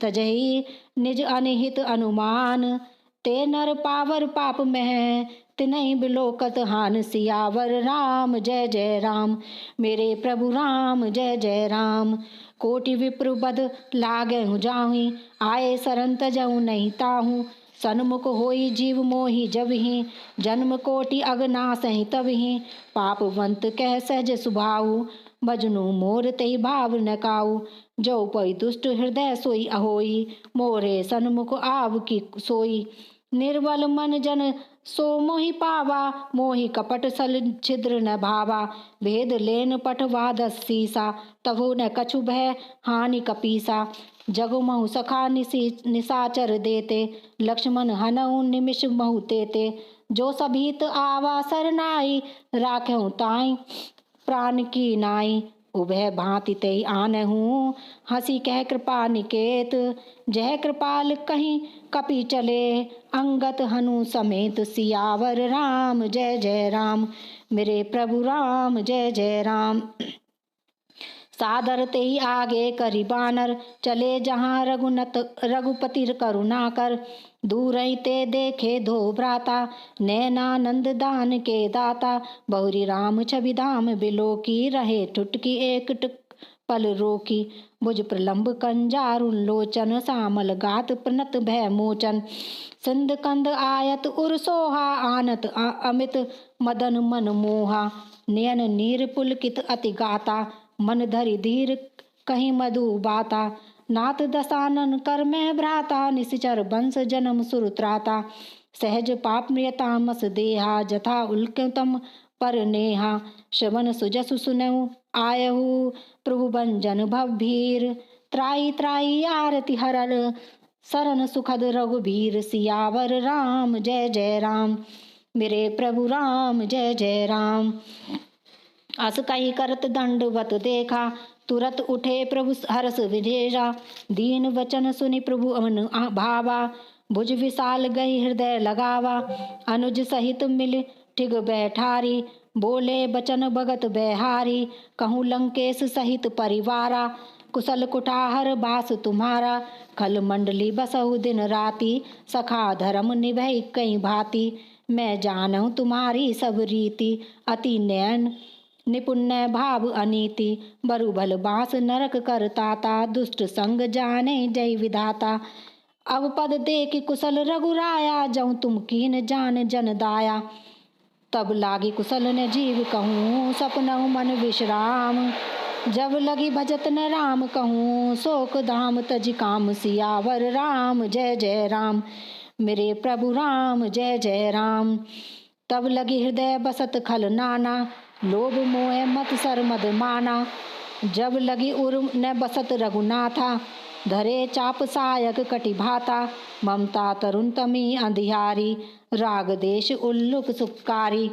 Speaker 1: तजहि निज अनिहित अनुमान। ते नर पावर पाप में तिनहि बिलोकत हान। सियावर राम जय जय राम मेरे प्रभु राम जय जय राम। कोटि विप्र बद लागहु जाहि आए शरण तजहु नहीं ताहू। सन्मुख होई जीव मोहि जबहि जन्म कोटि अगनासहि तबहि। पापवंत कह सहज सुभाऊ भजनु मोर तेहि भाव न काऊ। जो पई दुष्ट हृदय सोई अहोई मोरे सन्मुख आव की सोई। निर्बल मन जन सो मोहि पावा मोहि कपट सल छिद्र न भावा। भेद लेन पटवा दस सीसा तभु न कछु भय हानि कपीसा। जग महु सखा निसाचर देते लक्ष्मण हनऊ निमिष महु तेते। जो सभीत आवा सरनाई राखें ताई प्राण की नाई। उभय भांति तेई आनहूँ हंसी कह कृपा निकेत। जय कृपाल कहीं कपि चले अंगत हनु समेत। सियावर राम जय जय राम मेरे प्रभु राम जय जय राम। सादर तेई आगे करी बानर चले जहाँ रघुपति करुणा कर। दूर ते देखे धो भ्राता नैनानंद दान के दाता। बहुरी राम छवि धाम बिलो की रहे ठुटकी एक पल रोकी। भुज प्रलंब कंजारु लोचन सामल गात प्रणत भय मोचन। सिंध कंद आयत उर सोहा आनत अमित मदन मन मोहा। नयन नीर पुलकित अति गाता मन धरि धीर कहीं मधु बाता। नाथ दसानन कर में भ्राता निशिचर वंश जन्म सुर त्राता। सहज पाप मृतामस देहा जथा उल्कतम पर नेहा। श्रवण सुजसु सुनऊ आयहु प्रभु भंजन भवभीर। त्राई त्राई आरती हरल शरण सुखद रघुबीर। सियावर राम जय जय राम, मेरे प्रभु राम जय जय राम। अस कही करत दंडवत देखा, तुरत उठे प्रभु हरस विजेरा। दीन वचन सुनि प्रभु अमन भावा, भुज विशाल गई हृदय लगावा। अनुज सहित मिल ठिग बैठारी, बोले बचन भगत बेहारी। कहूँ लंकेश सहित परिवारा, कुशल कुठाहर बास तुम्हारा। खल मंडली बसहु दिन राति, सखा धर्म निभई कई भांति। मैं जानहु तुम्हारी सब रीति, अति नयन निपुण्य भाव अनीति। बरु भल बास नरक करताता, दुष्ट संग जाने जय विधाता। अब पद देखि कुशल रघुराया, जऊँ तुम कीन जान जन दाया। तब लागी कुशल ने जीव कहूँ, सपनहु मन विश्राम। जब लगी भजत न राम कहूँ, शोक धाम तज काम। सियावर राम जय जय राम, मेरे प्रभु राम जय जय राम। तब लगी हृदय बसत खल नाना, लोभ मोह मत सर मद माना। जब लगी उर न बसत रघुनाथा, धरे चाप सायक कटि भाता। ममता तरुण तमी अंधियारी, राग देश उल्लुक सुखकारी।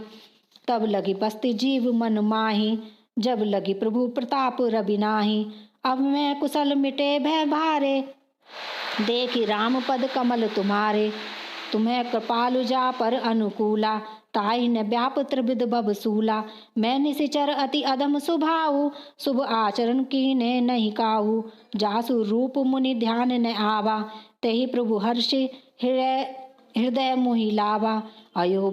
Speaker 1: तब लगी बसती जीव मन माही, जब लगी प्रभु प्रताप रवि नाही। अब मैं कुशल मिटे भय भारे, देखी राम पद कमल तुम्हारे। तुम्हें कृपालु जा पर अनुकूला, ताई न व्याप त्रिविध बबसूला। मैं निशिचर अति अधम सुभाऊ, शुभ आचरण कीने नहीं काहू। जासु रूप मुनि ध्यान न आवा, तेहि प्रभु हर्षि हृदय मोहि लावा। अयो